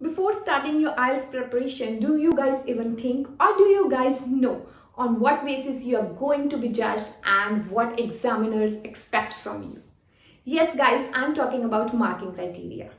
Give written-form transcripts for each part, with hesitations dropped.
Before starting your IELTS preparation, do you guys even think or do you guys know on what basis you are going to be judged and what examiners expect from you? Yes, guys, I'm talking about marking criteria.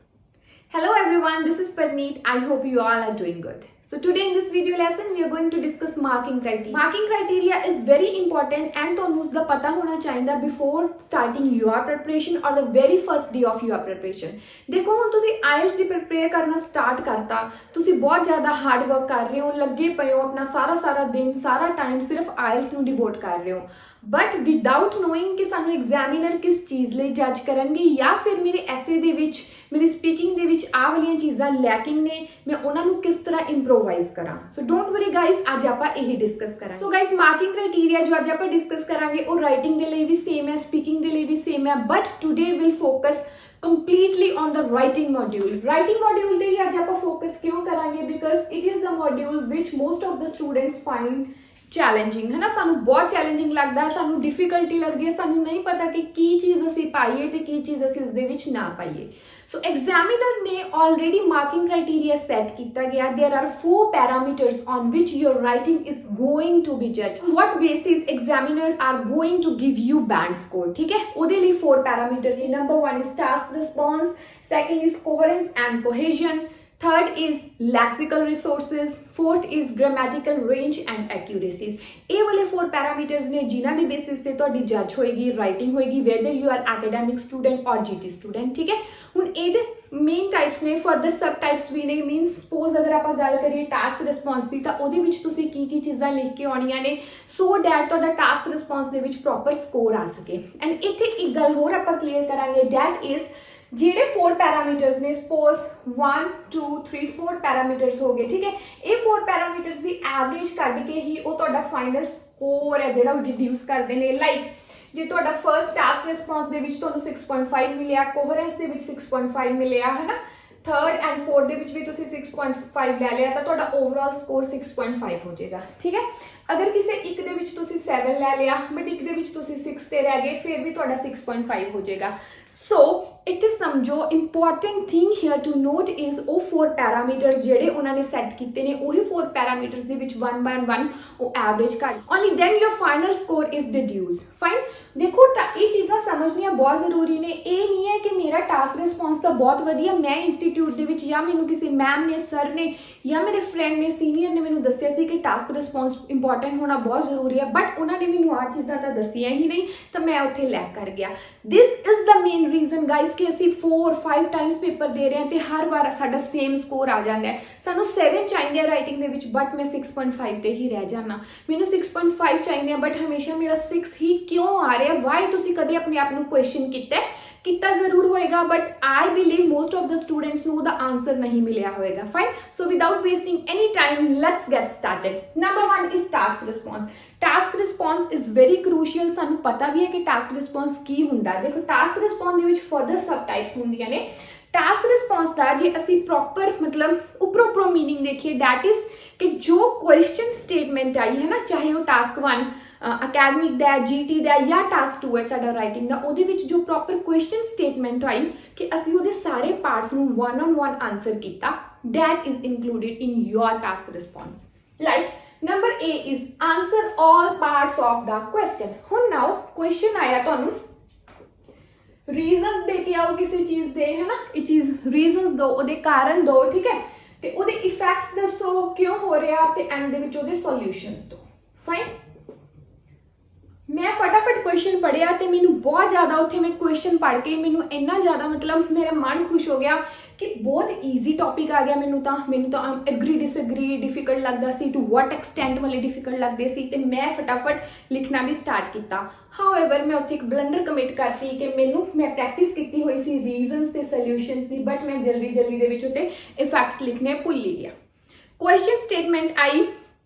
Hello everyone, this is Parneet. I hope you all are doing good. So today in this video lesson, we are going to discuss marking criteria. Marking criteria is very important and ਤੁਹਾਨੂੰ ਉਸ ਦਾ ਪਤਾ ਹੋਣਾ ਚਾਹੀਦਾ before starting your preparation or the very first day of your preparation. ਦੇਖੋ ਹੁਣ ਤੁਸੀਂ IELTS ਦੀ prepare ਕਰਨਾ start ਕਰਤਾ, ਤੁਸੀਂ ਬਹੁਤ ਜ਼ਿਆਦਾ hard work ਕਰ ਰਹੇ ਹੋ, ਲੱਗੇ ਪਏ ਹੋ, ਆਪਣਾ ਸਾਰਾ ਦਿਨ ਸਾਰਾ time ਸਿਰਫ IELTS ਨੂੰ devote ਕਰ ਰਹੇ ਹੋ. ਬਟ ਵਿਦਆਊਟ ਨੋਇੰਗ ਕਿ ਸਾਨੂੰ ਐਗਜ਼ਾਮੀਨਰ ਕਿਸ ਚੀਜ਼ ਲਈ ਜੱਜ ਕਰਨਗੇ ਜਾਂ ਫਿਰ ਮੇਰੇ ਐਸੇ ਦੇ ਵਿੱਚ ਮੇਰੀ ਸਪੀਕਿੰਗ ਦੇ ਵਿੱਚ ਆਹ ਵਾਲੀਆਂ ਚੀਜ਼ਾਂ ਲੈਕਿੰਗ ਨੇ, ਮੈਂ ਉਹਨਾਂ ਨੂੰ ਕਿਸ ਤਰ੍ਹਾਂ ਇੰਪਰੋਵਾਈਜ਼ ਕਰਾਂ. ਸੋ ਡੋਂਟ ਵਰੀ ਗਾਈਜ਼, ਅੱਜ ਆਪਾਂ ਇਹੀ ਡਿਸਕਸ ਕਰਾਂਗੇ. ਸੋ ਗਾਈਜ਼, ਮਾਰਕਿੰਗ ਕ੍ਰਾਈਟੇਰੀਆ ਜੋ ਅੱਜ ਆਪਾਂ ਡਿਸਕਸ ਕਰਾਂਗੇ ਉਹ ਰਾਈਟਿੰਗ ਦੇ ਲਈ ਵੀ ਸੇਮ ਹੈ, ਸਪੀਕਿੰਗ ਦੇ ਲਈ ਵੀ ਸੇਮ ਹੈ, but today will focus completely on the writing module. Writing module ਤੇ ਹੀ ਅੱਜ ਆਪਾਂ ਫੋਕਸ ਕਿਉਂ ਕਰਾਂਗੇ? Because it is the module which most of the students find challenging ਹੈ ਨਾ. ਸਾਨੂੰ ਬਹੁਤ ਚੈਲੰਜਿੰਗ ਲੱਗਦਾ, ਸਾਨੂੰ ਡਿਫਿਕਲਟੀ ਲੱਗਦੀ ਹੈ, ਸਾਨੂੰ ਨਹੀਂ ਪਤਾ ਕਿ ਕੀ ਚੀਜ਼ ਅਸੀਂ ਪਾਈਏ ਤੇ ਕੀ ਚੀਜ਼ ਅਸੀਂ ਉਸਦੇ ਵਿੱਚ ਨਾ ਪਾਈਏ. ਸੋ ਐਗਜ਼ਾਮੀਨਰ ਨੇ ਆਲਰੇਡੀ ਮਾਰਕਿੰਗ ਕ੍ਰਾਈਟੇਰੀਆ ਸੈੱਟ ਕੀਤਾ ਗਿਆ. There are 4 parameters on which your writing is going to be judged. What basis examiners are going to give you band score. ਠੀਕ ਹੈ, ਉਹਦੇ ਲਈ 4 ਪੈਰਾਮੀਟਰਸ ਨੇ. Number 1 is task response, second is coherence and cohesion, third is lexical resources, fourth is grammatical range and accuracies. ਇਹ ਵਾਲੇ 4 parameters ਨੇ ਜਿਨ੍ਹਾਂ ਦੇ ਬੇਸਿਸ ਤੇ ਤੁਹਾਡੀ ਜੱਜ ਹੋਏਗੀ, ਰਾਈਟਿੰਗ ਹੋਏਗੀ, whether you are academic student or GT student. ਠੀਕ ਹੈ, ਹੁਣ ਇਹਦੇ ਮੇਨ ਟਾਈਪਸ ਨੇ, ਫਰਦਰ ਸਬ ਟਾਈਪਸ ਵੀ ਨੇ. ਮੀਨਸ ਸਪੋਜ਼ ਅਗਰ ਆਪਾਂ ਗੱਲ ਕਰੀਏ ਟਾਸਕ ਰਿਸਪੌਂਸ ਦੀ, ਤਾਂ ਉਹਦੇ ਵਿੱਚ ਤੁਸੀਂ ਕੀ ਚੀਜ਼ਾਂ ਲਿਖ ਕੇ ਆਉਣੀਆਂ ਨੇ ਸੋ ਡੈਟ ਤੁਹਾਡਾ ਟਾਸਕ ਰਿਸਪੌਂਸ ਦੇ ਵਿੱਚ ਪ੍ਰੋਪਰ ਸਕੋਰ ਆ ਸਕੇ. ਐਂਡ ਇੱਥੇ ਇੱਕ ਗੱਲ ਹੋਰ ਆਪਾਂ ਕਲੀਅਰ ਕਰਾਂਗੇ, ਡੈਟ ਇਜ਼ ਜਿਹੜੇ 4 ਪੈਰਾਮੀਟਰਸ ਨੇ, ਸਪੋਜ਼ 1 2 3 4 ਪੈਰਾਮੀਟਰਸ ਹੋ ਗਏ. ਠੀਕ ਹੈ, ਇਹ 4 ਪੈਰਾਮੀਟਰਸ ਦੀ ਐਵਰੇਜ ਕੱਢ ਕੇ ਹੀ ਉਹ ਤੁਹਾਡਾ ਫਾਈਨਲ ਸਕੋਰ ਹੈ ਜਿਹੜਾ ਉਹ ਰਿਡਿਊਸ ਕਰਦੇ ਨੇ. ਲਾਈਕ ਜੇ ਤੁਹਾਡਾ ਫਰਸਟ ਟਾਸਕ ਰਿਸਪੌਂਸ ਦੇ ਵਿੱਚ ਤੁਹਾਨੂੰ 6.5 ਮਿਲਿਆ, ਕੋਹਰੈਂਸ ਦੇ ਵਿੱਚ 6.5 ਮਿਲਿਆ ਹੈ ਨਾ, ਥਰਡ ਐਂਡ ਫੋਰਥ ਦੇ ਵਿੱਚ ਵੀ ਤੁਸੀਂ 6.5 ਲੈ ਲਿਆ, ਤਾਂ ਤੁਹਾਡਾ ਓਵਰਆਲ ਸਕੋਰ 6.5 ਹੋ ਜਾਏਗਾ. ਠੀਕ ਹੈ, ਅਗਰ ਕਿਸੇ ਇੱਕ ਦੇ ਵਿੱਚ ਤੁਸੀਂ 7 ਲੈ ਲਿਆ ਬਟ ਇੱਕ ਦੇ ਵਿੱਚ ਤੁਸੀਂ 6 ਤੇ ਰਹਿ ਗਏ, ਫਿਰ ਵੀ ਤੁਹਾਡਾ 6.5 ਹੋ ਜਾਏਗਾ. ਸੋ ਇੱਥੇ ਸਮਝੋ important thing here to note is ਉਹ 4 ਪੈਰਾਮੀਟਰਸ ਜਿਹੜੇ ਉਹਨਾਂ ਨੇ ਸੈੱਟ ਕੀਤੇ ਨੇ, ਉਹੀ 4 ਪੈਰਾਮੀਟਰਸ ਦੇ ਵਿੱਚ 1 by 1 ਉਹ ਐਵਰੇਜ ਕੱਢ, only then your final score is deduce. Fine, ਦੇਖੋ ਇਹ ਚੀਜ਼ਾਂ ਸਮਝਣੀਆਂ ਬਹੁਤ ਜ਼ਰੂਰੀ ਨੇ. ਇਹ ਨਹੀਂ ਹੈ ਕਿ ਮੇਰਾ ਟਾਸਕ ਰਿਸਪੌਂਸ ਤਾਂ ਬਹੁਤ ਵਧੀਆ, ਮੈਂ ਇੰਸਟੀਟਿਊਟ ਦੇ ਵਿੱਚ ਜਾਂ ਮੈਨੂੰ ਕਿਸੇ ਮੈਮ ਨੇ, ਸਰ ਨੇ ਜਾਂ ਮੇਰੇ ਫਰੈਂਡ ਨੇ, ਸੀਨੀਅਰ ਨੇ ਮੈਨੂੰ ਦੱਸਿਆ ਸੀ ਕਿ ਟਾਸਕ ਰਿਸਪੌਂਸ ਇੰਪੋਰਟੈਂਟ ਹੋਣਾ ਬਹੁਤ ਜ਼ਰੂਰੀ ਹੈ, ਬਟ ਉਹਨਾਂ ਨੇ ਮੈਨੂੰ ਆਹ ਚੀਜ਼ਾਂ ਤਾਂ ਦੱਸੀਆਂ ਹੀ ਨਹੀਂ, ਤਾਂ ਮੈਂ ਉੱਥੇ ਲੈਕ ਕਰ ਗਿਆ. This is the main reason guys ਕਿ ਅਸੀਂ 4-5 ਟਾਈਮਸ ਪੇਪਰ ਦੇ ਰਹੇ ਹਾਂ ਤੇ ਹਰ ਵਾਰ ਸਾਡਾ ਸੇਮ ਸਕੋਰ ਆ ਜਾਂਦਾ ਹੈ. ਸਾਨੂੰ 7 ਚਾਹੀਦੇ ਆ ਰਾਈਟਿੰਗ ਦੇ ਵਿੱਚ, ਬਟ ਮੈਂ 6.5 ਤੇ ਹੀ ਰਹਿ ਜਾਣਾ. ਮੈਨੂੰ 6.5 ਚਾਹੀਦੇ ਆ ਬਟ ਹਮੇਸ਼ਾ ਮੇਰਾ 6 ਹੀ ਕਿਉਂ ਆ ਰਿਹਾ? ਵਾਈ? ਤੁਸੀਂ ਕਦੇ ਆਪਣੇ ਆਪ ਨੂੰ ਕੁਐਸਚਨ ਕੀਤਾ ਜ਼ਰੂਰ ਹੋਏਗਾ, but I believe most of the students ਨੂੰ ਉਹਦਾ ਆਨਸਰ ਨਹੀਂ ਮਿਲਿਆ ਹੋਏਗਾ. Fine, so without wasting any time let's get started. Number 1 is task response. Task response is very crucial. ਸਾਨੂੰ ਪਤਾ ਵੀ ਹੈ ਕਿ ਟਾਸਕ ਰਿਸਪੌਂਸ ਕੀ ਹੁੰਦਾ. ਦੇਖੋ, ਟਾਸਕ ਰਿਸਪੌਂਸ ਦੇ ਵਿੱਚ ਫਰਦਰ ਸਬ ਟਾਈਪਸ ਹੁੰਦੀਆਂ ਨੇ. ਟਾਸਕ ਰਿਸਪੌਂਸ ਦਾ ਜੇ ਅਸੀਂ ਪ੍ਰੋਪਰ ਮਤਲਬ ਉੱਪਰੋਂ ਮੀਨਿੰਗ ਦੇਖੀਏ, ਦੈਟ ਇਜ਼ ਕਿ ਜੋ ਕੁਐਸਚਨ ਸਟੇਟਮੈਂਟ ਆਈ ਹੈ ਨਾ, ਚਾਹੇ ਉਹ ਟਾਸਕ 1 ਅਕੈਡਮਿਕ ਦਾ, GT ਦਾ ਜਾਂ ਟਾਸਕ 2 ਹੈ ਸਾਡਾ ਰਾਈਟਿੰਗ ਦਾ, ਉਹਦੇ ਵਿੱਚ ਜੋ ਪ੍ਰੋਪਰ ਕੁਐਸਚਨ ਸਟੇਟਮੈਂਟ ਆਈ ਕਿ ਅਸੀਂ ਉਹਦੇ ਸਾਰੇ ਪਾਰਟਸ ਨੂੰ 1-on-1 ਆਨਸਰ ਕੀਤਾ, that is included in your task response. Like number A is answer all parts of the question. ਹੁਣ ਨਾਓ ਕੁਐਸਚਨ ਆਇਆ, ਤੁਹਾਨੂੰ ਰੀਜ਼ਨਸ ਦੇ ਕੇ ਆਓ ਕਿਸੇ ਚੀਜ਼ ਦੇ, ਹੈ ਨਾ, ਇਹ ਚੀਜ਼ ਰੀਜ਼ਨਸ ਦੋ, ਉਹਦੇ ਕਾਰਨ ਦੋ. ਠੀਕ ਹੈ, ਤੇ ਉਹਦੇ ਇਫੈਕਟਸ ਦੱਸੋ ਕਿਉਂ ਹੋ ਰਿਹਾ, ਤੇ ਐਂਡ ਦੇ ਵਿੱਚ ਉਹਦੇ ਸੋਲਿਊਸ਼ਨਸ ਦੋ. ਫਾਈਨ, ਮੈਂ ਫਟਾਫਟ ਕੁਐਸਚਨ ਪੜ੍ਹਿਆ ਤੇ ਮੈਨੂੰ ਬਹੁਤ ਜ਼ਿਆਦਾ ਉੱਥੇ ਮੈਂ ਕੁਐਸਚਨ ਪੜ੍ਹ ਕੇ ਮੈਨੂੰ ਇੰਨਾ ਜ਼ਿਆਦਾ ਮਤਲਬ ਮੇਰਾ ਮਨ ਖੁਸ਼ ਹੋ ਗਿਆ ਕਿ ਬਹੁਤ ਈਜ਼ੀ ਟੌਪਿਕ ਆ ਗਿਆ. ਮੈਨੂੰ ਤਾਂ ਐਗਰੀ ਡਿਸਐਗਰੀ ਡਿਫਿਕਲਟ ਲੱਗਦਾ ਸੀ, ਟੂ ਵਾਟ ਐਕਸਟੈਂਟ ਵਾਲੇ ਡਿਫਿਕਲਟ ਲੱਗਦੇ ਸੀ, ਤੇ ਮੈਂ ਫਟਾਫਟ ਲਿਖਣਾ ਵੀ ਸਟਾਰਟ ਕੀਤਾ. ਹਾਊਐਵਰ ਮੈਂ ਉੱਥੇ ਇੱਕ ਬਲੰਡਰ ਕਮਿਟ ਕਰਤੀ ਕਿ ਮੈਂ ਪ੍ਰੈਕਟਿਸ ਕੀਤੀ ਹੋਈ ਸੀ ਰੀਜ਼ਨਸ ਤੇ ਸੋਲਿਊਸ਼ਨਸ ਦੀ, ਬਟ ਮੈਂ ਜਲਦੀ ਦੇ ਵਿੱਚ ਉੱਤੇ ਇਫੈਕਟਸ ਲਿਖਣੇ ਭੁੱਲ ਹੀ ਗਿਆ. Question statement I,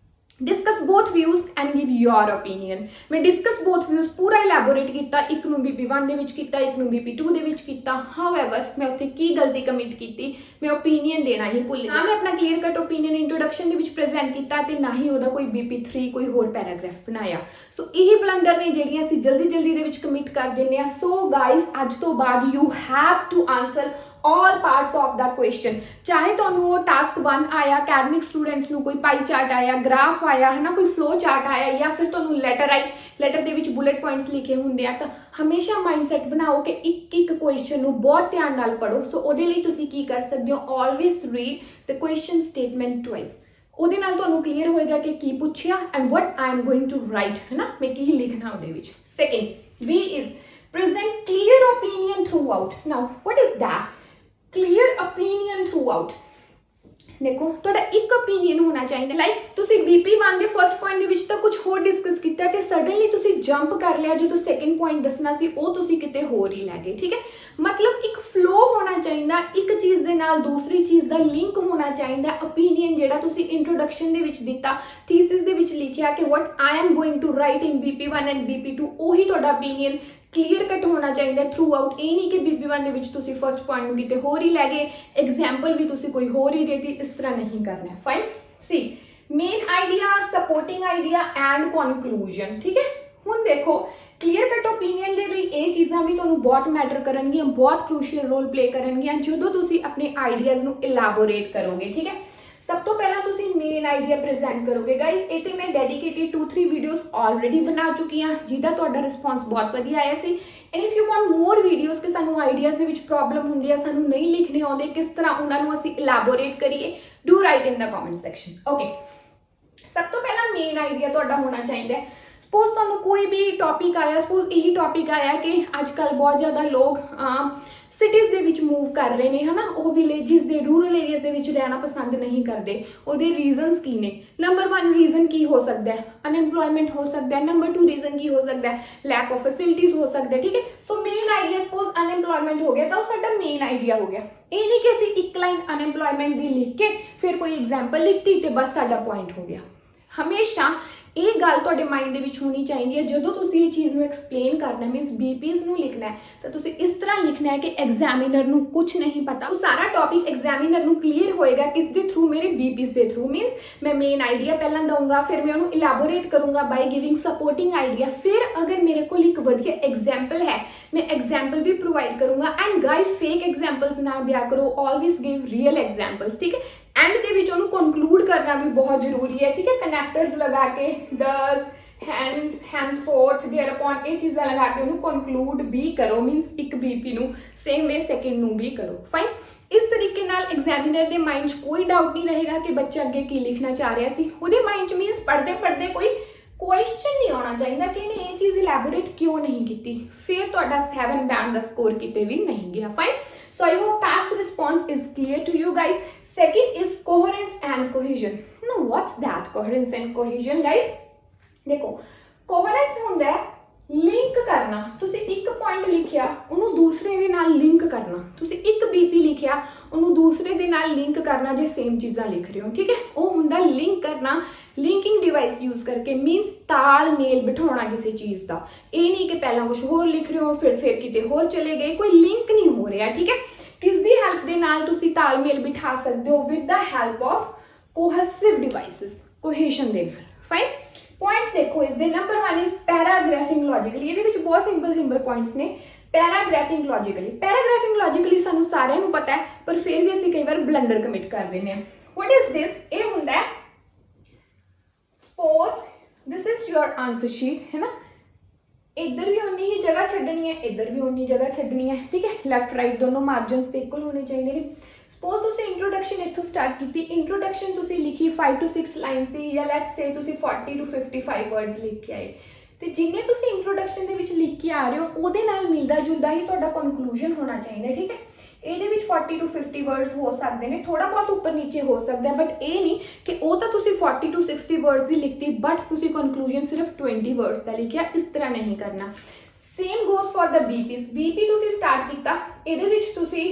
discuss both views and give your opinion. मैं डिस्कस बोथ व्यूज पूरा इलैबोरेट किया, एक नूं BP1 दे विच कीता, एक नूं BP2 दे विच कीता. हाउएवर मैं उत्थे की गलती कमिट की, मैं ओपीनियन देना ही भुल गई. मैं अपना क्लीयर कट ओपीनियन इंट्रोडक्शन दे विच प्रेजेंट किया ते ना ही ओहदा कोई BP3 कोई होर पैराग्राफ बनाया. सो यही ब्लंडर ने जिहड़ियां असीं जल्दी दे विच कमिट कर दिंदे आ. सो गाइस, अज तो बाद you have to answer all parts of the question, चाहे ਤੁਹਾਨੂੰ ਉਹ टास्क 1 ਆਇਆ academic students ਨੂੰ ਕੋਈ ਪਾਈ ਚਾਰਟ ਆਇਆ, ਗ੍ਰਾਫ ਆਇਆ ਹੈ ਨਾ, ਕੋਈ ਫਲੋ ਚਾਰਟ ਆਇਆ, ਜਾਂ ਫਿਰ ਤੁਹਾਨੂੰ ਲੈਟਰ ਆਈ, ਲੈਟਰ ਦੇ ਵਿੱਚ ਬੁਲੇਟ ਪੁਆਇੰਟਸ ਲਿਖੇ ਹੁੰਦੇ ਆ, ਤਾਂ ਹਮੇਸ਼ਾ ਮਾਈਂਡਸੈਟ ਬਣਾਓ ਕਿ ਇੱਕ ਇੱਕ ਕੁਐਸਚਨ ਨੂੰ ਬਹੁਤ ਧਿਆਨ ਨਾਲ ਪੜੋ। ਸੋ ਉਹਦੇ ਲਈ ਤੁਸੀਂ ਕੀ ਕਰ ਸਕਦੇ ਹੋ, always read the question statement twice. ਉਹਦੇ ਨਾਲ ਤੁਹਾਨੂੰ ਕਲੀਅਰ ਹੋਏਗਾ ਕਿ ਕੀ ਪੁੱਛਿਆ and what I am going to write, ਹੈ ਨਾ, ਮੈਂ ਕੀ ਲਿਖਣਾ ਉਹਦੇ ਵਿੱਚ। Second B is present clear opinion throughout. Now what is that? Clear opinion throughout. देखो ਤੁਹਾਡਾ ਇੱਕ opinion ਹੋਣਾ ਚਾਹੀਦਾ। ਲਾਈਕ ਤੁਸੀਂ BP1 ਦੇ ਫਰਸਟ ਪੁਆਇੰਟ ਦੇ ਵਿੱਚ ਤਾਂ ਕੁਝ ਹੋਰ ਡਿਸਕਸ ਕੀਤਾ ਤੇ ਸਡਨਲੀ ਤੁਸੀਂ ਜੰਪ ਕਰ ਲਿਆ, ਜਦੋਂ ਸੈਕਿੰਡ ਪੁਆਇੰਟ ਦੱਸਣਾ ਸੀ ਉਹ ਤੁਸੀਂ ਕਿਤੇ ਹੋਰ ਹੀ ਲੈ ਗਏ, ਠੀਕ ਹੈ। ਮਤਲਬ ਇੱਕ ਫਲੋ ਹੋਣਾ ਚਾਹੀਦਾ, ਇੱਕ ਚੀਜ਼ ਦੇ ਨਾਲ ਦੂਸਰੀ ਚੀਜ਼ ਦਾ ਲਿੰਕ ਹੋਣਾ ਚਾਹੀਦਾ। opinion ਜਿਹੜਾ ਤੁਸੀਂ ਇੰਟਰੋਡਕਸ਼ਨ ਦੇ ਵਿੱਚ ਦਿੱਤਾ, ਥੀਸਿਸ ਦੇ ਵਿੱਚ ਲਿਖਿਆ ਕਿ what I am going to write in BP1 and BP2, ਉਹੀ ਤੁਹਾਡਾ opinion ਕਲੀਅਰ ਕੱਟ ਹੋਣਾ ਚਾਹੀਦਾ ਥਰੂ ਆਊਟ। ਇਹ ਨਹੀਂ ਕਿ BP1 ਦੇ ਵਿੱਚ ਤੁਸੀਂ ਫਰਸਟ ਪੁਆਇੰਟ ਨੂੰ ਕਿਤੇ ਹੋਰ ਹੀ ਲੈ ਗਏ, ਐਗਜ਼ਾਮਪਲ ਵੀ ਤੁਸੀਂ ਕੋਈ ਹੋਰ ਹੀ ਦੇਤੀ, ਇਸ ਤਰ੍ਹਾਂ ਨਹੀਂ ਕਰਨਾ। Fine. C main idea, supporting idea and conclusion, ਠੀਕ ਹੈ। ਹੁਣ ਦੇਖੋ ਕਲੀਅਰ ਕੱਟ ਓਪੀਨੀਅਨ ਦੇ ਲਈ ਇਹ ਚੀਜ਼ਾਂ ਵੀ ਤੁਹਾਨੂੰ ਬਹੁਤ ਮੈਟਰ ਕਰਨਗੀਆਂ, ਬਹੁਤ ਕ੍ਰੂਸ਼ੀਅਲ ਰੋਲ ਪਲੇ ਕਰਨਗੀਆਂ ਜਦੋਂ ਤੁਸੀਂ ਆਪਣੇ ਆਈਡੀਆਜ਼ ਨੂੰ ਇਲੈਬੋਰੇਟ ਕਰੋਗੇ, ਠੀਕ ਹੈ। ਸਭ ਤੋਂ ਪਹਿਲਾਂ ਤੁਸੀਂ ਮੇਨ ਆਈਡੀਆ ਪ੍ਰੈਜ਼ੈਂਟ ਕਰੋਗੇ। ਗਾਇਸ ਇਹ ਤੇ ਮੈਂ ਡੈਡੀਕੇਟਿਡ 2-3 ਵੀਡੀਓਜ਼ ਆਲਰੇਡੀ ਬਣਾ ਚੁੱਕੀ ਹਾਂ, ਜਿਹਦਾ ਤੁਹਾਡਾ ਰਿਸਪੌਂਸ ਬਹੁਤ ਵਧੀਆ ਆਇਆ ਸੀ। And if you want more videos ਕਿ ਸਾਨੂੰ ਆਈਡੀਆਜ਼ ਦੇ ਵਿੱਚ ਪ੍ਰੋਬਲਮ ਹੁੰਦੀ ਹੈ, ਸਾਨੂੰ ਨਹੀਂ ਲਿਖਣੇ ਆਉਂਦੇ, ਕਿਸ ਤਰ੍ਹਾਂ ਉਹਨਾਂ ਨੂੰ ਅਸੀਂ ਇਲੈਬੋਰੇਟ ਕਰੀਏ, do right in the comment section. Okay, ਸਭ ਤੋਂ ਪਹਿਲਾਂ ਮੇਨ ਆਈਡੀਆ ਤੁਹਾਡਾ ਹੋਣਾ ਚਾਹੀਦਾ ਹੈ। ਸਪੋਜ਼ ਤੁਹਾਨੂੰ ਕੋਈ ਵੀ ਟੌਪਿਕ ਆਇਆ, ਸਪੋਜ਼ ਇਹੀ ਟੌਪਿਕ ਆਇਆ ਕਿ ਅੱਜ ਕੱਲ੍ਹ ਬਹੁਤ ਜ਼ਿਆਦਾ ਲੋਕ ਸਿਟੀਜ਼ ਦੇ ਵਿੱਚ ਮੂਵ ਕਰ ਰਹੇ ਨੇ, ਹਨਾ, ਉਹ ਵਿਲੇजेस ਦੇ, ਰੂਰਲ ਏਰੀਆਜ਼ ਦੇ ਵਿੱਚ ਰਹਿਣਾ ਪਸੰਦ ਨਹੀਂ ਕਰਦੇ। ਉਹਦੇ ਰੀਜ਼ਨਸ ਕੀ ਨੇ? ਨੰਬਰ 1 ਰੀਜ਼ਨ ਕੀ ਹੋ ਸਕਦਾ ਹੈ? ਅਨਐਮਪਲੋਇਮੈਂਟ ਹੋ ਸਕਦਾ ਹੈ। ਨੰਬਰ 2 ਰੀਜ਼ਨ ਕੀ ਹੋ ਸਕਦਾ ਹੈ? ਲੈਕ ਆਫ ਫੈਸਿਲਿਟੀਜ਼ ਹੋ ਸਕਦਾ ਹੈ, ਠੀਕ ਹੈ। So main idea suppose unemployment ਹੋ ਗਿਆ ਤਾਂ ਉਹ ਸਾਡਾ ਮੇਨ ਆਈਡੀਆ ਹੋ ਗਿਆ। ਇਹ ਨਹੀਂ ਕਿ ਅਸੀਂ ਇੱਕ ਲਾਈਨ ਅਨਐਮਪਲੋਇਮੈਂਟ ਦੀ ਲਿਖ ਕੇ ਫਿਰ ਕੋਈ ਐਗਜ਼ਾਮਪਲ ਲਿਖਤੀ ਤੇ ਬਸ ਸਾਡਾ ਪੁਆਇੰਟ ਹੋ ਗਿਆ। ਹਮੇਸ਼ਾ ਇਹ ਗੱਲ ਤੁਹਾਡੇ ਮਾਈਂਡ ਦੇ ਵਿੱਚ ਹੋਣੀ ਚਾਹੀਦੀ ਹੈ, ਜਦੋਂ ਤੁਸੀਂ ਇਹ ਚੀਜ਼ ਨੂੰ ਐਕਸਪਲੇਨ ਕਰਨਾ, ਮੀਨਸ BPs ਨੂੰ ਲਿਖਣਾ ਹੈ, ਤਾਂ ਤੁਸੀਂ ਇਸ ਤਰ੍ਹਾਂ ਲਿਖਣਾ ਹੈ ਕਿ ਐਗਜ਼ਾਮੀਨਰ ਨੂੰ ਕੁਝ ਨਹੀਂ ਪਤਾ। ਉਹ ਸਾਰਾ ਟੌਪਿਕ ਐਗਜ਼ਾਮੀਨਰ ਨੂੰ ਕਲੀਅਰ ਹੋਏਗਾ ਕਿਸ ਦੇ ਥਰੂ? ਮੇਰੇ BPs ਦੇ ਥਰੂ। ਮੀਨਸ ਮੈਂ ਮੇਨ ਆਈਡੀਆ ਪਹਿਲਾਂ ਦਊਂਗਾ, ਫਿਰ ਮੈਂ ਉਹਨੂੰ ਇਲੈਬੋਰੇਟ ਕਰੂੰਗਾ ਬਾਈ ਗਿਵਿੰਗ ਸਪੋਰਟਿੰਗ ਆਈਡੀਆ। ਫਿਰ ਅਗਰ ਮੇਰੇ ਕੋਲ ਇੱਕ ਵਧੀਆ ਐਗਜ਼ਾਮਪਲ ਹੈ, ਮੈਂ ਐਗਜ਼ਾਮਪਲ ਵੀ ਪ੍ਰੋਵਾਈਡ ਕਰੂੰਗਾ। ਐਂਡ ਗਾइस ਫੇਕ ਐਗਜ਼ਾਮਪਲਸ ਨਾ ਦਿਆ ਕਰੋ, ਆਲਵੇਜ਼ ਗਿਵ ਰੀਅਲ ਐਗਜ਼ਾਮਪਲਸ, ਠੀਕ ਹੈ। ਐਂਡ ਦੇ ਵਿੱਚ ਉਹਨੂੰ ਕਨਕਲੂਡ ਕਰਨਾ ਵੀ ਬਹੁਤ ਜ਼ਰੂਰੀ ਹੈ, ਠੀਕ ਹੈ। ਕਨੈਕਟਰਸ ਲਗਾ ਕੇ ਦਸ, ਹੈਂਸ, ਹੈਂਸਫੋਰਥ, ਦੇਅਰ ਅਪॉन, ਇਹ ਚੀਜ਼ਾਂ ਲਗਾ ਕੇ ਉਹਨੂੰ ਕਨਕਲੂਡ ਵੀ ਕਰੋ। ਮੀਨਸ ਇੱਕ BP ਨੂੰ ਸੇਮ ਵੇ ਸੈਕਿੰਡ ਨੂੰ ਵੀ ਕਰੋ। ਫਾਈਨ। ਇਸ ਤਰੀਕੇ ਨਾਲ ਐਗਜ਼ਾਮੀਨਰ ਦੇ ਮਾਈਂਡ 'ਚ ਕੋਈ ਡਾਊਟ ਨਹੀਂ ਰਹੇਗਾ ਕਿ ਬੱਚਾ ਅੱਗੇ ਕੀ ਲਿਖਣਾ ਚਾਹ ਰਿਹਾ ਸੀ। ਉਹਦੇ ਮਾਈਂਡ 'ਚ ਮੀਨਸ ਪੜ੍ਹਦੇ ਕੋਈ ਕੁਐਸਚਨ ਨਹੀਂ ਆਉਣਾ ਚਾਹੀਦਾ ਕਿ ਇਹਨੇ ਇਹ ਚੀਜ਼ ਇਲੈਬੋਰੇਟ ਕਿਉਂ ਨਹੀਂ ਕੀਤੀ। ਫਿਰ ਤੁਹਾਡਾ 7 ਬੈਂਡ ਦਾ ਸਕੋਰ ਕਿਤੇ ਵੀ ਨਹੀਂ ਗਿਆ। Fine. So I hope past response is clear to you guys. Second is coherence and cohesion. Now what's that coherence and cohesion guys? देखो coherence ਹੁੰਦਾ ਹੈ ਲਿੰਕ ਕਰਨਾ। ਤੁਸੀਂ ਇੱਕ ਪੁਆਇੰਟ ਲਿਖਿਆ, ਉਹਨੂੰ ਦੂਸਰੇ ਦੇ ਨਾਲ ਲਿੰਕ ਕਰਨਾ। ਤੁਸੀਂ ਇੱਕ BP ਲਿਖਿਆ, ਉਹਨੂੰ ਦੂਸਰੇ ਦੇ ਨਾਲ ਲਿੰਕ ਕਰਨਾ ਜੇ ਸੇਮ ਚੀਜ਼ਾਂ ਲਿਖ ਰਹੇ ਹੋ, ਠੀਕ ਹੈ। ਉਹ ਹੁੰਦਾ ਲਿੰਕ ਕਰਨਾ, ਲਿੰਕਿੰਗ ਡਿਵਾਈਸ ਯੂਜ਼ ਕਰਕੇ। ਮੀਨਸ ਤਾਲਮੇਲ ਬਿਠਾਉਣਾ ਕਿਸੇ ਚੀਜ਼ ਦਾ। ਇਹ ਨਹੀਂ ਕਿ ਪਹਿਲਾਂ ਕੁਝ ਹੋਰ ਲਿਖ ਰਹੇ ਹੋ ਫਿਰ ਕਿਤੇ ਹੋਰ ਚਲੇ ਗਏ, ਕੋਈ ਲਿੰਕ ਨਹੀਂ ਹੋ ਰਿਹਾ, ਠੀਕ ਹੈ। ਕਿਸ ਦੀ ਹੈਲਪ ਦੇ ਨਾਲ ਤੁਸੀਂ ਤਾਲਮੇਲ ਬਿਠਾ ਸਕਦੇ ਹੋ? With the help of cohesive devices, cohesion ਦੇ ਨਾਲ। ਫਾਈਨ। ਪੁਆਇੰਟਸ ਦੇਖੋ ਇਸ ਦੇ। Number 1 is paragraphing logically. ਇਹਦੇ ਵਿੱਚ ਬਹੁਤ ਸਿੰਪਲ ਪੁਆਇੰਟਸ ਨੇ। ਪੈਰਾਗ੍ਰਾਫਿੰਗ ਲੌਜੀਕਲੀ ਸਾਨੂੰ ਸਾਰਿਆਂ ਨੂੰ ਪਤਾ ਹੈ, ਪਰ ਫਿਰ ਵੀ ਅਸੀਂ ਕਈ ਵਾਰ ਬਲੰਡਰ ਕਮਿਟ ਕਰ ਦਿੰਦੇ ਹਾਂ। What is this? ਇਹ ਹੁੰਦਾ ਹੈ suppose this is your answer sheet, ਹੈ ਨਾ। ਇੱਧਰ ਵੀ ਉਨੀ ਹੀ ਜਗ੍ਹਾ ਛੱਡਣੀ ਹੈ, ਇੱਧਰ ਵੀ ਉਨੀ ਜਗ੍ਹਾ ਛੱਡਣੀ ਹੈ, ਠੀਕ ਹੈ। ਲੈਫਟ ਰਾਈਟ ਦੋਨੋਂ ਮਾਰਜਨਸ ਤੇ ਇਕੁਅਲ ਹੋਣੇ ਚਾਹੀਦੇ ਨੇ। ਸਪੋਜ਼ ਤੁਸੀਂ ਇੰਟਰੋਡਕਸ਼ਨ ਇੱਥੋਂ ਸਟਾਰਟ ਕੀਤੀ। ਇੰਟਰੋਡਕਸ਼ਨ ਤੁਸੀਂ ਲਿਖੀ 5 to 6 ਲਾਈਨਸ ਦੀ, ਜਾਂ ਲੈਟਸ ਸੇ ਤੁਸੀਂ 40 to 55 ਵਰਡਸ ਲਿਖ ਕੇ ਆਏ। ਤੇ ਜਿੰਨੇ ਤੁਸੀਂ ਇੰਟਰੋਡਕਸ਼ਨ ਦੇ ਵਿੱਚ ਲਿਖ ਕੇ ਆ ਰਹੇ ਹੋ, ਉਹਦੇ ਨਾਲ ਮਿਲਦਾ ਜੁਲਦਾ ਹੀ ਤੁਹਾਡਾ ਕਨਕਲੂਜਨ ਹੋਣਾ ਚਾਹੀਦਾ, ਠੀਕ ਹੈ। ਇਹਦੇ ਵਿੱਚ 40 to 50 ਵਰਡਸ ਹੋ ਸਕਦੇ ਨੇ, ਥੋੜਾ ਬਹੁਤ ਉੱਪਰ ਨੀਚੇ ਹੋ ਸਕਦਾ ਹੈ, ਬਟ ਇਹ ਨਹੀਂ ਕਿ ਉਹ ਤਾਂ ਤੁਸੀਂ 40 to 60 ਵਰਡਸ ਦੀ ਲਿਖਤੀ ਬਟ ਤੁਸੀਂ ਕਨਕਲੂਜਨ ਸਿਰਫ 20 ਵਰਡਸ ਦਾ ਲਿਖਿਆ। ਇਸ ਤਰ੍ਹਾਂ ਨਹੀਂ ਕਰਨਾ। Same goes for the BPs। BP ਤੁਸੀਂ ਸਟਾਰਟ ਕੀਤਾ, ਇਹਦੇ ਵਿੱਚ ਤੁਸੀਂ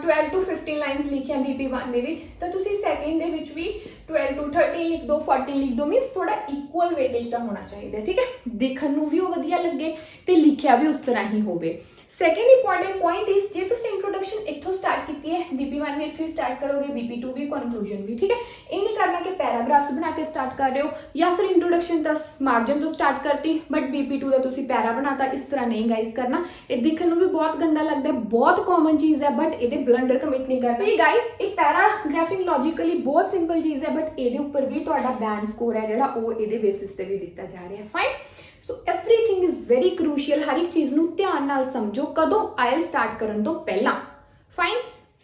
12 to 15 ਲਾਈਨਸ ਲਿਖੀਆਂ BP1 ਦੇ ਵਿੱਚ, ਤਾਂ ਤੁਸੀਂ ਸੈਕਿੰਡ ਦੇ ਵਿੱਚ ਵੀ 12 to 13 ਲਿਖ ਦਿਓ, 14 ਲਿਖ ਦਿਓ। ਮੀਨਸ ਥੋੜਾ ਇਕੁਅਲ ਵੇਟੇਜ ਦਾ ਹੋਣਾ ਚਾਹੀਦਾ, ਠੀਕ ਹੈ। ਦੇਖਣ ਨੂੰ ਵੀ ਉਹ ਵਧੀਆ ਲੱਗੇ ਤੇ ਲਿਖਿਆ ਵੀ ਉਸ ਤਰ੍ਹਾਂ ਹੀ ਹੋਵੇ। ਸੈਕਿੰਡ ਇੰਪੋਰਟੈਂਟ ਪੁਆਇੰਟ ਇਜ਼, ਜੇ ਤੁਸੀਂ ਇੰਟਰੋਡਕਸ਼ਨ ਇੱਥੋਂ ਸਟਾਰਟ ਕੀਤੀ की है, BP1 भी इत्थों ही स्टार्ट करोगे, BP2 भी, कंक्लूजन भी, ठीक है। ये नहीं करना कि पैराग्राफ्स बना के स्टार्ट कर रहे हो या फिर इंट्रोडक्शन तो मार्जिन तो स्टार्ट करती बट BP2 का तुसी पैरा बनाता, इस तरह नहीं गाइस करना। ये दिखने भी बहुत गंदा लगता है, बहुत कॉमन चीज है बट ये ब्लंडर कमिट नहीं करना। गाइस एक पैराग्राफिंग लॉजिकली बहुत सिंपल चीज है बट ये ऊपर भी तुहाडा बैंड स्कोर है जिहड़ा वो ये बेसिस ते भी दिता जा रहा है। Fine, so everything is very crucial, हर एक चीज नूं ध्यान नाल समझो कदों आयल स्टार्ट करन तो पहला। Fine,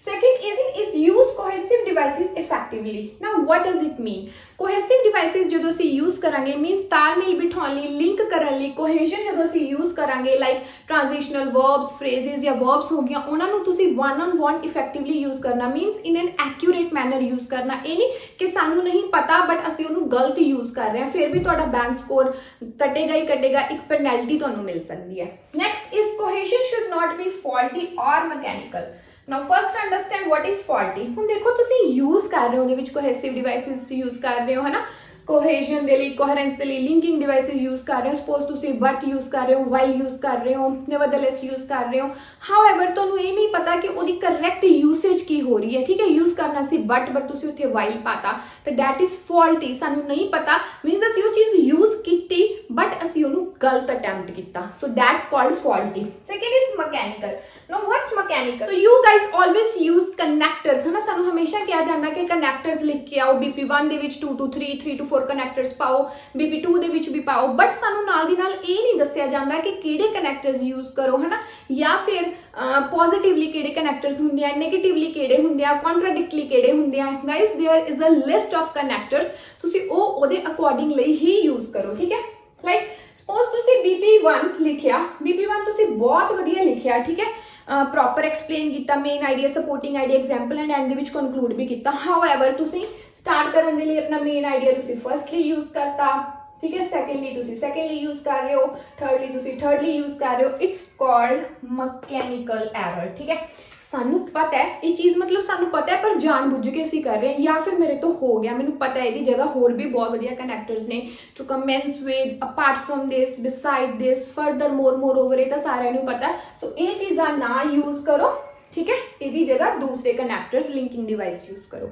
second is use cohesive devices effectively. Now what does it mean? Cohesive devices ਜਦੋਂ ਅਸੀਂ use ਕਰਾਂਗੇ means ਤਾਲਮੇਲ ਬਿਠਾਉਣ ਲਈ, ਲਿੰਕ ਕਰਨ ਲਈ, cohesion ਜਦੋਂ ਅਸੀਂ use ਕਰਾਂਗੇ like transitional verbs, phrases ਜਾਂ verbs ਹੋ ਗਈਆਂ, ਉਹਨਾਂ ਨੂੰ ਤੁਸੀਂ one on one effectively use ਕਰਨਾ means in an accurate manner use ਕਰਨਾ। ਇਹ ਨਹੀਂ ਕਿ ਸਾਨੂੰ ਨਹੀਂ ਪਤਾ ਬਟ ਅਸੀਂ ਉਹਨੂੰ ਗਲਤ use ਕਰ ਰਹੇ ਹਾਂ, ਫਿਰ ਵੀ ਤੁਹਾਡਾ ਬੈਂਡ ਸਕੋਰ ਕੱਟੇਗਾ ਹੀ ਕੱਟੇਗਾ, ਇੱਕ ਪੈਨਲਟੀ ਤੁਹਾਨੂੰ ਮਿਲ ਸਕਦੀ ਹੈ। Next is cohesion should not be faulty or mechanical. Now first understand what is faulty। ਹੁਣ ਦੇਖੋ ਤੁਸੀਂ use ਕਰ ਰਹੇ ਹੋ ਉਹਦੇ ਵਿੱਚ cohesive devices use ਕਰ ਰਹੇ ਹੋ, ਹੈ ਨਾ, cohesion ਦੇ ਲਈ, coherence ਦੇ ਲਈ linking devices use ਕਰ ਰਹੇ ਹੋ, suppose ਤੁਸੀਂ but use ਕਰ ਰਹੇ ਹੋ, while use ਕਰ ਰਹੇ ਹੋ, nevertheless use ਕਰ ਰਹੇ ਹੋ। however ਤੁਹਾਨੂੰ ਇਹ ਨਹੀਂ ਪਤਾ ਕਿ ਉਹਦੀ correct usage ਕੀ ਹੋ ਰਹੀ ਹੈ, ਠੀਕ ਹੈ। use ਕਰਨਾ ਸੀ but ਤੁਸੀਂ ਉੱਥੇ while ਪਾਤਾ ਤਾਂ that is faulty। ਸਾਨੂੰ ਨਹੀਂ ਪਤਾ means ਅਸੀਂ ਉਹ ਚੀਜ਼ use ਕੀਤੀ but ਅਸੀਂ ਉਹਨੂੰ ਗਲਤ attempt ਕੀਤਾ, so that's called faulty। second is mechanical। Now what's mechanical? So you guys always use connectors, है ना, सानू हमेशा किया जाता है कि connectors लिख के आओ, BP1 ਦੇ ਵਿੱਚ 2 to 3, 3 to 4 connectors ਪਾਓ, BP2 ਦੇ ਵਿੱਚ ਵੀ ਪਾਓ, ਬਟ ਸਾਨੂੰ ਨਾਲ ਦੀ ਨਾਲ ਇਹ ਨਹੀਂ ਦੱਸਿਆ ਜਾਂਦਾ ਕਿ ਕਿਹੜੇ connectors use ਕਰੋ, है ना, ਜਾਂ ਫਿਰ ਪੋਜ਼ਿਟਿਵਲੀ ਕਿਹੜੇ connectors ਹੁੰਦੇ ਆ, ਨੈਗੇਟਿਵਲੀ ਕਿਹੜੇ ਹੁੰਦੇ ਆ, ਕੰਟਰਾਡਿਕਟਲੀ ਕਿਹੜੇ ਹੁੰਦੇ ਆ। Guys there is a list of connectors, ਤੁਸੀਂ ਉਹ ਉਹਦੇ ਅਕੋਰਡਿੰਗ ਲਈ ਹੀ यूज ਕਰੋ, ਠੀਕ ਹੈ। ਲਾਈਕ ਸਪੋਜ਼ ਤੁਸੀਂ BP1 ਲਿਖਿਆ, BP1 ਤੁਸੀਂ ਬਹੁਤ ਵਧੀਆ ਲਿਖਿਆ, ਠੀਕ ਹੈ, ਪ੍ਰੋਪਰ ਐਕਸਪਲੇਨ ਕੀਤਾ, main idea, supporting idea, example and end ਦੇ ਵਿੱਚ ਕਨਕਲੂਡ ਵੀ ਕੀਤਾ। ਹਾਊਐਵਰ ਤੁਸੀਂ ਸਟਾਰਟ ਕਰਨ ਦੇ ਲਈ ਆਪਣਾ ਮੇਨ ਆਈਡੀਆ ਤੁਸੀਂ ਫਰਸਟਲੀ ਯੂਜ਼ ਕਰਤਾ, ਠੀਕ ਹੈ, ਸੈਕੰਡਲੀ ਤੁਸੀਂ ਸੈਕੰਡਲੀ ਯੂਜ਼ ਕਰ ਰਹੇ ਹੋ, ਥਰਡਲੀ ਤੁਸੀਂ ਥਰਡਲੀ ਯੂਜ਼ ਕਰ ਰਹੇ ਹੋ। ਇਟਸ ਕਾਲਡ ਮਕੈਨੀਕਲ ਐਰਰ, ਠੀਕ ਹੈ। ਸਾਨੂੰ ਪਤਾ ਹੈ ਇਹ ਚੀਜ਼, ਮਤਲਬ ਸਾਨੂੰ ਪਤਾ ਹੈ ਪਰ ਜਾਣ ਬੁੱਝ ਕੇ ਅਸੀਂ ਕਰ ਰਹੇ ਹਾਂ, ਜਾਂ ਫਿਰ ਮੇਰੇ ਤੋਂ ਹੋ ਗਿਆ, ਮੈਨੂੰ ਪਤਾ ਹੈ ਇਹਦੀ ਜਗ੍ਹਾ ਹੋਰ ਵੀ ਬਹੁਤ ਵਧੀਆ ਕਨੈਕਟਰਸ ਨੇ to commence with, apart from this, beside this, further more over, ਇਹ ਤਾਂ ਸਾਰਿਆਂ ਨੂੰ ਪਤਾ। ਸੋ ਇਹ ਚੀਜ਼ਾਂ ਨਾ ਯੂਜ਼ ਕਰੋ, ਠੀਕ ਹੈ, ਇਹਦੀ ਜਗ੍ਹਾ ਦੂਸਰੇ ਕਨੈਕਟਰਸ, ਲਿੰਕਿੰਗ ਡਿਵਾਈਸ ਯੂਜ਼ ਕਰੋ।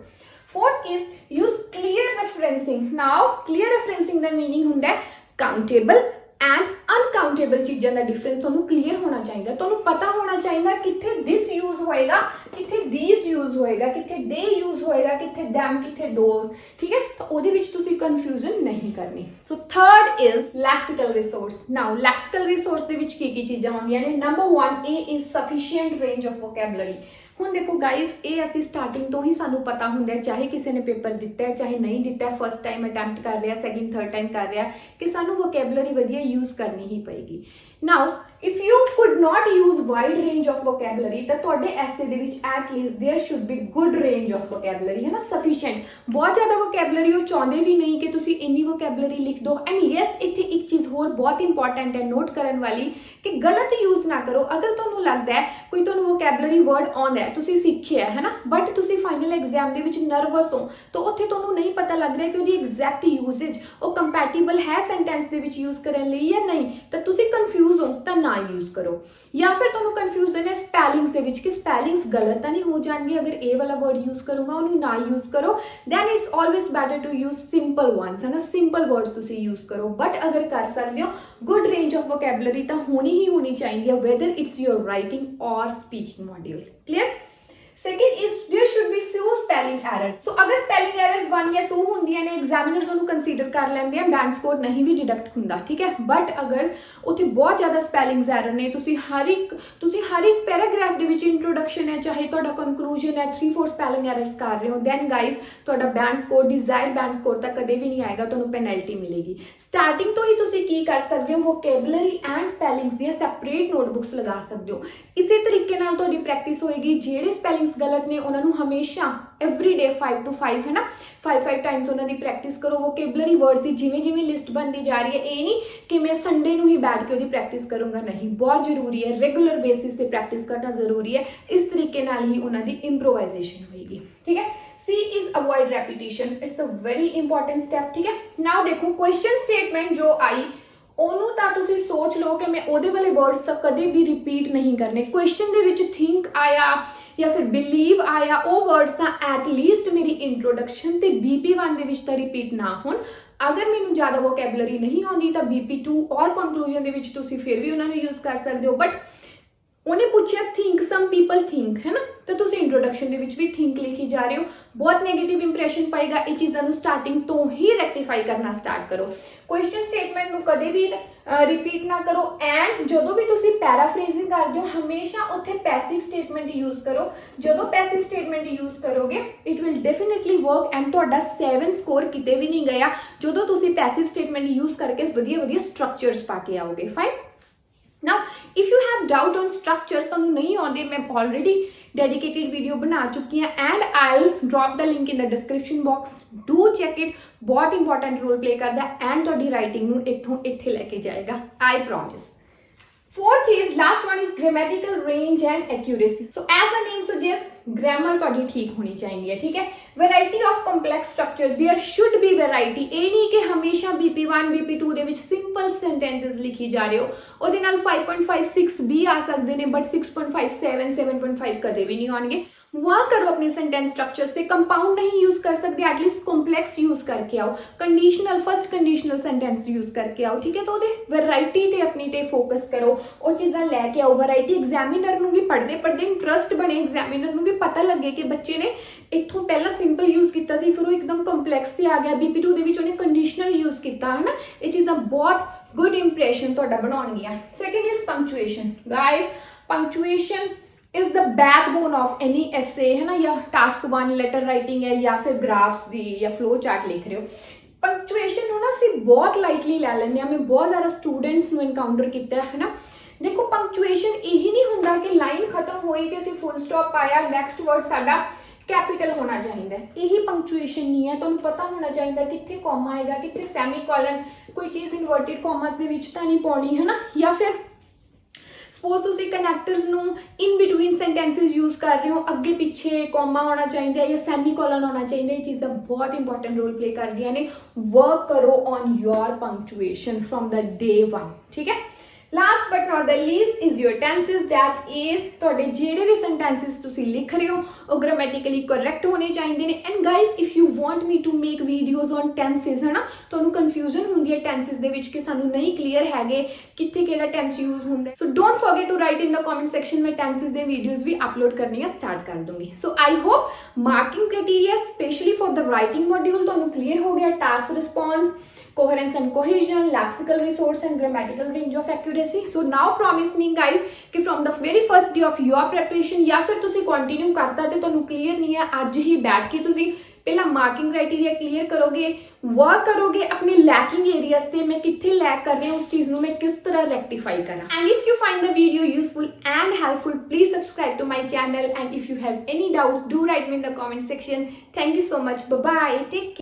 Fourth is use clear referencing। Now clear referencing the meaning ਹੁੰਦਾ ਹੈ countable and uncountable ਚੀਜ਼ਾਂ ਦਾ ਡਿਫਰੈਂਸ ਤੁਹਾਨੂੰ ਕਲੀਅਰ ਹੋਣਾ ਚਾਹੀਦਾ, ਤੁਹਾਨੂੰ ਪਤਾ ਹੋਣਾ ਚਾਹੀਦਾ ਕਿੱਥੇ this ਯੂਜ਼ ਹੋਏਗਾ, ਕਿੱਥੇ these ਯੂਜ਼ ਹੋਏਗਾ, ਕਿੱਥੇ they ਯੂਜ਼ ਹੋਏਗਾ, ਕਿੱਥੇ them, ਕਿੱਥੇ those, ਠੀਕ ਹੈ। ਤਾਂ ਉਹਦੇ ਵਿੱਚ ਤੁਸੀਂ ਕਨਫਿਊਜ਼ਨ ਨਹੀਂ ਕਰਨੀ। So third is lexical resource. Now lexical resource ਦੇ ਵਿੱਚ ਕੀ ਚੀਜ਼ਾਂ ਹੁੰਦੀਆਂ ਨੇ? ਨੰਬਰ 1 ਇਹ is sufficient range of vocabulary. ਹੁਣ ਦੇਖੋ ਗਾਈਜ਼, ਇਹ ਅਸੀਂ ਸਟਾਰਟਿੰਗ ਤੋਂ ਹੀ ਸਾਨੂੰ ਪਤਾ ਹੁੰਦਾ, ਚਾਹੇ ਕਿਸੇ ਨੇ ਪੇਪਰ ਦਿੱਤਾ ਹੈ ਚਾਹੇ ਨਹੀਂ ਦਿੱਤਾ, ਫਸਟ ਟਾਈਮ ਅਟੈਂਪਟ ਕਰ ਰਿਹਾ, ਸੈਕਿੰਡ ਥਰਡ ਟਾਈਮ ਕਰ ਰਿਹਾ, ਕਿ ਸਾਨੂੰ ਵੋਕੈਬਲਰੀ ਵਧੀਆ ਯੂਜ਼ ਕਰਨੀ ਹੀ ਪਏਗੀ। ਨਾਓ if you could not use wide range of vocabulary ਤਾਂ ਤੁਹਾਡੇ ਐਸੇ ਦੇ ਵਿੱਚ at least there should be good range of vocabulary, ਹੈ ਨਾ, sufficient। ਬਹੁਤ ਜ਼ਿਆਦਾ vocabulary ਉਹ ਚਾਹੁੰਦੇ ਵੀ ਨਹੀਂ ਕਿ ਤੁਸੀਂ ਇੰਨੀ vocabulary ਲਿਖ ਦਿਓ। ਐਂਡ ਯੈਸ, ਇੱਥੇ ਇੱਕ ਚੀਜ਼ ਹੋਰ ਬਹੁਤ ਇੰਪੋਰਟੈਂਟ ਹੈ ਨੋਟ ਕਰਨ ਵਾਲੀ, ਕਿ ਗਲਤ ਯੂਜ਼ ਨਾ ਕਰੋ। ਅਗਰ ਤੁਹਾਨੂੰ ਲੱਗਦਾ ਹੈ ਕੋਈ ਤੁਹਾਨੂੰ vocabulary word ਆਉਂਦਾ ਹੈ, ਤੁਸੀਂ ਸਿੱਖਿਆ ਹੈ ਨਾ, ਬਟ ਤੁਸੀਂ ਫਾਈਨਲ ਐਗਜ਼ਾਮ ਦੇ ਵਿੱਚ ਨਰਵਸ ਹੋ, ਤਾਂ ਉੱਥੇ ਤੁਹਾਨੂੰ ਨਹੀਂ ਪਤਾ ਲੱਗ ਰਿਹਾ ਕਿ ਉਹਦੀ ਐਗਜ਼ੈਕਟ ਯੂਜ਼ੇਜ ਉਹ ਕੰਪੈਟੀਬਲ ਹੈ ਸੈਂਟੈਂਸ ਦੇ ਵਿੱਚ ਯੂਜ਼ ਕਰਨ ਲਈ ਜਾਂ ਨਹੀਂ, ਤਾਂ ਤੁਸੀਂ ਕਨਫਿਊਜ਼ ਹੋ ਤਾਂ ਨਾ यूज करो। या फिर तुहानू कंफ्यूजन है स्पैलिंग्स दे विच कि स्पैलिंग्स गलत तो नहीं हो जाएंगे अगर ए वाला वर्ड यूज करूंगा, उन्हें ना यूज करो। Then it's always better to use simple ones, है ना, सिंपल वर्ड्स तुसी यूज करो। बट अगर कर सकते हो गुड रेंज ऑफ वोकैबुलरी तो होनी ही होनी चाहिए, वेदर इट्स योर राइटिंग और speaking module. Clear? Second is there should be few spelling errors। So अगर spelling errors 1 या 2 ਹੁੰਦੀਆਂ ਨੇ, ਐਗਜ਼ਾਮੀਨਰਸ ਉਹਨੂੰ ਕੰਸੀਡਰ ਕਰ ਲੈਂਦੇ ਆ, ਬੈਂਡ ਸਕੋਰ ਨਹੀਂ ਵੀ ਡਿਡਕਟ ਹੁੰਦਾ, ਠੀਕ ਹੈ। ਬਟ ਅਗਰ ਉੱਥੇ ਬਹੁਤ ਜ਼ਿਆਦਾ ਸਪੈਲਿੰਗਸ ਐਰਰ ਨੇ, ਤੁਸੀਂ ਹਰ ਇੱਕ ਪੈਰਾਗ੍ਰਾਫ ਦੇ ਵਿੱਚ ਇੰਟਰੋਡਕਸ਼ਨ ਹੈ ਚਾਹੇ ਤੁਹਾਡਾ ਕਨਕਲੂਜਨ ਹੈ 3-4 ਸਪੈਲਿੰਗ ਐਰਰਸ ਕਰ ਰਹੇ ਹੋ, ਦੈਨ ਗਾਈਜ਼ ਤੁਹਾਡਾ band score, desired band score ਤਾਂ ਕਦੇ ਵੀ ਨਹੀਂ ਆਏਗਾ, ਤੁਹਾਨੂੰ ਪੈਨਲਟੀ ਮਿਲੇਗੀ। ਸਟਾਰਟਿੰਗ ਤੋਂ ਹੀ ਤੁਸੀਂ ਕੀ ਕਰ ਸਕਦੇ ਹੋ, ਵੋਕੈਬਲਰੀ ਐਂਡ ਸਪੈਲਿੰਗਸ ਦੀਆਂ ਸੈਪਰੇਟ ਨੋਟਬੁੱਕਸ ਲਗਾ ਸਕਦੇ ਹੋ। ਇਸੇ ਤਰੀਕੇ ਨਾਲ ਤੁਹਾਡੀ ਪ੍ਰੈਕਟਿਸ ਹੋਏਗੀ। ਜਿਹੜੇ ਸਪੈਲਿੰਗਸ गलत ने उन्होंने हमेशा एवरी डे 5 to 5 है ना, 5 टाइम्स उन्होंने प्रैक्टिस करो। वोकेबलरी वर्ड्स की जिमें जिमें लिस्ट बनती जा रही है, ये नहीं कि मैं संडे ਨੂੰ ही बैठ के ਉਹਦੀ प्रैक्टिस करूंगा, नहीं, बहुत जरूरी है रेगुलर बेसिस से प्रैक्टिस करना जरूरी है। इस तरीके नाल ही उन्हों की इंप्रोवाइजेशन होएगी, ठीक है। C is avoid repetition, it's a very important step, ठीक है। नाउ देखो क्वेश्चन स्टेटमेंट जो आई ਉਹਨੂੰ ਤਾਂ ਤੁਸੀਂ ਸੋਚ ਲਓ ਕਿ ਮੈਂ ਉਹਦੇ ਵਾਲੇ ਵਰਡਸ ਤਾਂ ਕਦੇ ਵੀ ਰਿਪੀਟ ਨਹੀਂ ਕਰਨੇ। ਕੁਐਸਚਨ ਦੇ ਵਿੱਚ ਥਿੰਕ ਆਇਆ ਜਾਂ ਫਿਰ ਬਿਲੀਵ ਆਇਆ, ਉਹ ਵਰਡਸ ਤਾਂ ਐਟਲੀਸਟ ਮੇਰੀ ਇੰਟਰੋਡਕਸ਼ਨ ਤੇ BP1 ਦੇ ਵਿੱਚ ਤਾਂ ਰਿਪੀਟ ਨਾ ਹੋਣ। ਅਗਰ ਮੈਨੂੰ ਜ਼ਿਆਦਾ ਵੋਕੈਬਲਰੀ ਨਹੀਂ ਆਉਂਦੀ ਤਾਂ BP2 ਔਰ ਕਨਕਲੂਜਨ ਦੇ ਵਿੱਚ ਤੁਸੀਂ ਫਿਰ ਵੀ ਉਹਨਾਂ ਨੂੰ ਯੂਜ਼ ਕਰ ਸਕਦੇ ਹੋ। ਬਟ ਉਹਨੇ ਪੁੱਛਿਆ ਥਿੰਕ, ਸਮ ਪੀਪਲ ਥਿੰਕ, ਹੈ ਨਾ, ਤਾਂ ਤੁਸੀਂ ਇੰਟਰੋਡਕਸ਼ਨ ਦੇ ਵਿੱਚ ਵੀ ਥਿੰਕ ਲਿਖੀ ਜਾ ਰਹੇ ਹੋ, ਬਹੁਤ ਨੈਗੇਟਿਵ ਇੰਪ੍ਰੈਸ਼ਨ ਪਾਏਗਾ। ਇਹ ਚੀਜ਼ਾਂ ਨੂੰ ਸਟਾਰਟਿੰਗ ਤੋਂ ਹੀ ਰੈਕਟੀਫਾਈ ਕਰਨਾ ਸਟਾਰਟ ਕਰੋ। ਕੁਐਸਚਨ ਸਟੇਟਮੈਂਟ ਨੂੰ ਕਦੇ ਵੀ ਰਿਪੀਟ ਨਾ ਕਰੋ। ਐਂਡ ਜਦੋਂ ਵੀ ਤੁਸੀਂ ਪੈਰਾਫਰੇਜ਼ਿੰਗ ਕਰਦੇ ਹੋ ਹਮੇਸ਼ਾ ਉੱਥੇ ਪੈਸਿਵ ਸਟੇਟਮੈਂਟ ਯੂਜ਼ ਕਰੋ। ਜਦੋਂ ਪੈਸਿਵ ਸਟੇਟਮੈਂਟ ਯੂਜ਼ ਕਰੋਗੇ it will definitely work and ਤੁਹਾਡਾ 7 ਸਕੋਰ ਕਿਤੇ ਵੀ ਨਹੀਂ ਗਿਆ ਜਦੋਂ ਤੁਸੀਂ ਪੈਸਿਵ ਸਟੇਟਮੈਂਟ ਯੂਜ਼ ਕਰਕੇ ਵਧੀਆ ਸਟਰਕਚਰਸ ਪਾ ਕੇ ਆਓਗੇ। Fine. Now, if you have doubt on structures, ਤੁਹਾਨੂੰ ਨਹੀਂ ਆਉਂਦੇ, ਮੈਂ already dedicated video ਬਣਾ ਚੁੱਕੀ ਹਾਂ and I'll drop the link in the description box. Do check it. ਬਹੁਤ important role play ਕਰਦਾ and ਤੁਹਾਡੀ writing ਨੂੰ ਇੱਥੋਂ ਇੱਥੇ ਲੈ ਕੇ ਜਾਏਗਾ, I promise. Fourth is, last one is grammatical range and accuracy. So as the name suggests, grammar ਤੁਹਾਡੀ ਠੀਕ ਹੋਣੀ ਚਾਹੀਦੀ ਹੈ, ਠੀਕ ਹੈ। Variety of complex structure, there should be variety. ਇਹ ਨਹੀਂ ਕਿ ਹਮੇਸ਼ਾ BP1 BP2 ਦੇ ਵਿੱਚ simple sentences ਲਿਖੀ ਜਾ ਰਹੇ ਹੋ, ਉਹਦੇ ਨਾਲ 5.56 ਵੀ ਆ ਸਕਦੇ ਨੇ ਬਟ 6.57 7.5 ਕਦੇ ਵੀ ਨਹੀਂ ਆਉਣਗੇ। वर्क करो अपने सेंटेंस स्ट्रक्चर्स पे, कंपाउंड नहीं यूज कर सकते एटलीस्ट कॉम्प्लेक्स यूज करके आओ, conditional first conditional sentence use करके आओ, ठीक है। तो वैरायटी ते अपनी ते फोकस करो, वो चीज़ां लैके आओ। वैरायटी एग्जामिनर नूं भी पढ़ते इंटरस्ट बने, एग्जामिनर नूं भी पता लगे कि बच्चे ने इत्थों पहला सिंपल यूज किया सी फिर वो एकदम कंप्लैक्स से आ गया, BP2 दे विच उहने कंडीशनल यूज किया, है ना। ये चीज़ां बहुत गुड इंप्रैशन तुहाडा बनाउणगियां। Second is punctuation. Guys, punctuation is the backbone of any essay, है ना, या टास्क 1 लेटर राइटिंग है या फिर ग्राफ्स दी या फ्लो चार्ट लिख रहे हो। पंक्चुएशन ਨੂੰ ਨਾ ਅਸੀਂ ਬਹੁਤ ਲਾਈਟਲੀ ਲੈ ਲੈਂਦੇ ਹਾਂ। ਮੈਂ ਬਹੁਤ ਜ਼ਿਆਦਾ ਸਟੂਡੈਂਟਸ ਨੂੰ ਐਨਕਾਊਂਟਰ ਕੀਤਾ ਹੈ ਨਾ। ਦੇਖੋ ਪੰਕਚੁਏਸ਼ਨ ਇਹੀ ਨਹੀਂ ਹੁੰਦਾ ਕਿ ਲਾਈਨ ਖਤਮ ਹੋਈ ਤੇ ਅਸੀਂ ਫੁੱਲ ਸਟਾਪ ਪਾਇਆ, ਨੈਕਸਟ ਵਰਡ ਸਾਡਾ ਕੈਪੀਟਲ ਹੋਣਾ ਚਾਹੀਦਾ ਹੈ। ਇਹੀ ਪੰਕਚੁਏਸ਼ਨ ਨਹੀਂ ਹੈ। ਤੁਹਾਨੂੰ ਪਤਾ ਹੋਣਾ ਚਾਹੀਦਾ ਕਿੱਥੇ ਕੋਮਾ ਆਏਗਾ, ਕਿੱਥੇ ਸੈਮੀਕੋਲਨ, ਕੋਈ ਚੀਜ਼ ਇਨਵਰਟਿਡ ਕੋਮਾਸ ਦੇ ਵਿੱਚ ਤਾਂ ਨਹੀਂ ਪਾਉਣੀ, ਹੈ ਨਾ। ਜਾਂ ਫਿਰ ਸਪੋਜ਼ ਤੁਸੀਂ ਕਨੈਕਟਰਸ ਨੂੰ ਇਨ ਬਿਟਵੀਨ ਸੈਂਟੈਂਸਿਸ ਯੂਜ਼ ਕਰ ਰਹੇ ਹੋ, ਅੱਗੇ ਪਿੱਛੇ ਕੋਮਾ ਹੋਣਾ ਚਾਹੀਦਾ ਜਾਂ ਸੈਮੀਕੋਲਨ ਹੋਣਾ ਚਾਹੀਦਾ। ਇਹ ਚੀਜ਼ਾਂ ਬਹੁਤ ਇੰਪੋਰਟੈਂਟ ਰੋਲ ਪਲੇ ਕਰਦੀਆਂ ਨੇ। ਵਰਕ ਕਰੋ ਔਨ ਯੋਰ ਪੰਕਚੁਏਸ਼ਨ ਫਰੋਮ ਦ ਡੇ 1, ਠੀਕ ਹੈ। Last but not the least is your tenses, that is ਤੁਹਾਡੇ ਜਿਹੜੇ ਵੀ ਸੈਂਟੈਂਸਿਸ ਤੁਸੀਂ ਲਿਖ ਰਹੇ ਹੋ ਉਹ ਗ੍ਰਾਮੈਟਿਕਲੀ ਕਰੈਕਟ ਹੋਣੇ ਚਾਹੀਦੇ ਨੇ। And guys, if you want me to make videos on tenses, ਹੈ ਨਾ, ਤੁਹਾਨੂੰ ਕਨਫਿਊਜ਼ਨ ਹੁੰਦੀ ਹੈ ਟੈਂਸਿਸ ਦੇ ਵਿੱਚ ਕਿ ਸਾਨੂੰ ਨਹੀਂ ਕਲੀਅਰ ਹੈਗੇ ਕਿੱਥੇ ਕਿਹੜਾ ਟੈਂਸ ਯੂਜ਼ ਹੁੰਦਾ, so don't forget to write in the comment section. ਮੈਂ ਟੈਂਸਿਸ ਦੇ ਵੀਡੀਓਜ਼ ਵੀ ਅਪਲੋਡ ਕਰਨੀਆਂ ਸਟਾਰਟ ਕਰ ਦੂੰਗੀ। So I hope marking criteria specially for the writing module ਤੁਹਾਨੂੰ ਕਲੀਅਰ ਹੋ ਗਿਆ। Task response, coherence and cohesion, lexical resource and grammatical range of accuracy. So now promise me guys कि from the very first day of your preparation या फिर तुसी continue करता ते तुहानू clear नहीं है, आज ही बैठ के तुसी पहला मार्किंग क्राइटेरिया क्लियर करोगे, वर्क करोगे अपने लैकिंग एरियाज से, मैं कितने लैक कर रही हूँ उस चीज में मैं किस तरह रेक्टिफाई करा। And if you find the video useful and helpful, please subscribe to my channel, and if you have any doubts do write me in the comment section. Thank you so much, bye bye, take care.